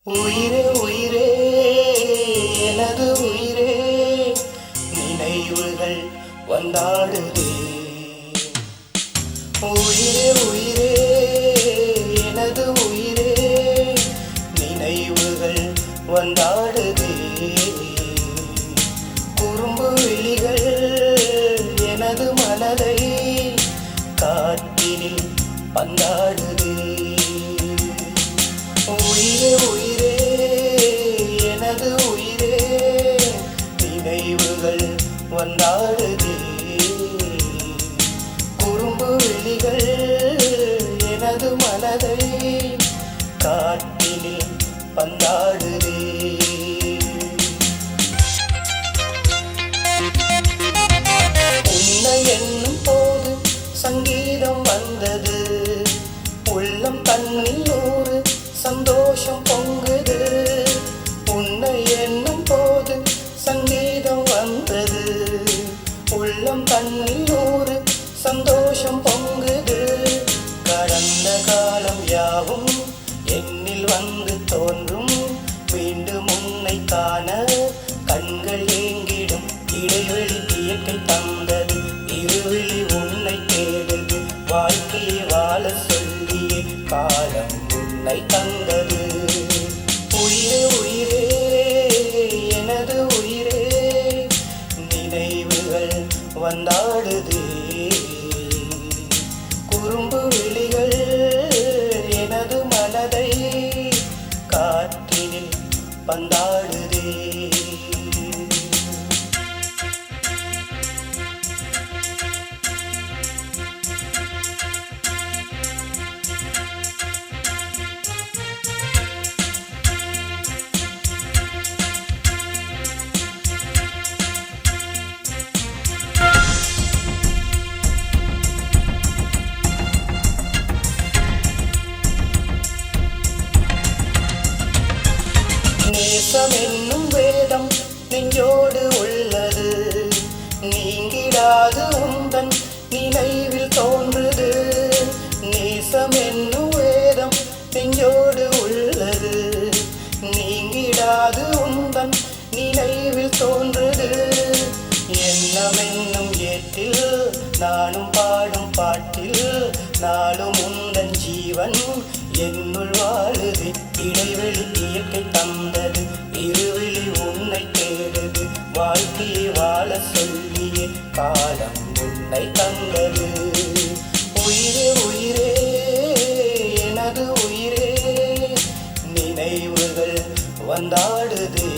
உயிரே உயிரே எனது உயிரே நினைவுகள் வந்தாடுதே. உயிரே உயிரே எனது உயிரே நினைவுகள் வந்தாடுதே. குறும்பு விழிகள் எனது மனதை காற்றினில் பந்தாடுதே. உயிரே உயிரே எனது உயிரே நினைவுகள் வந்தாடுதே. குறும்பு விழிகள் எனது மனதை காற்றினில் பந்தாடுதே. உன்னை எண்ணும் போது சங்கீதம் வந்தது. உள்ளம் தன்னில் நூறு சந்தோஷம் பொங்குது. உன்னை எண்ணும் போது சங்கீதம் வந்தது. உள்ளம் தன்னில் நூறு சந்தோஷம் பொங்குது. கடந்த காலம் யாவும் என்னில் வந்து தோன்றும். மீண்டும் உன்னை காண கண்கள் ஏங்கிடும். இடைவெளி இயற்கை தந்தது. இருவிழி உன்னை தேடுது. வாழ்க்கையை வாழ சொல்லியே காலம் உன்னை தந்தது. உயிரே உயிரே எனது உயிரே நினைவுகள் வந்தாடுதே. குறும்பு விழிகள் எனது மனதை காற்றினில் பந்தாடுதே. நேசம் என்னும் வேதம் நெஞ்சோடு உள்ளது. நீங்கிடாது உந்தன் நினைவில் தோன்றுது. நேசம் என்னும் வேதம் நெஞ்சோடு உள்ளது. நீங்கிடாது உந்தன் நினைவில் தோன்றுது. எண்ணம் என்னும் ஏட்டில் நானும் பாடும் பாட்டில் நாளும் உந்தன் ஜீவன் என்னுள் வாழுது. இடைவெளி இயற்கை தந்தது. இருவிழி உன்னை தேடுது. வாழ்க்கையை வாழ சொல்லியே காலம் உன்னை தந்தது. உயிரே உயிரே எனது உயிரே நினைவுகள் வந்தாடுதே.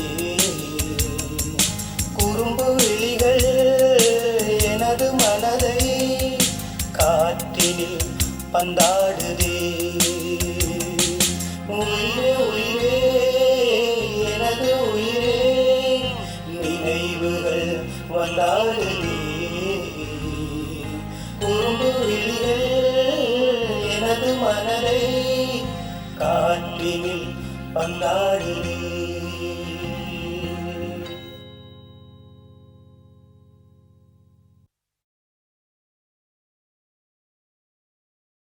குறும்பு விழிகள் எனது மனதை காற்றினில் பந்தாடுதே. உயிரே உயிரே எனது உயிரே நினைவுகள் வந்தாடுதே. குறும்பு விழிகள் எனது மனதை காற்றினில் பந்தாடுதே.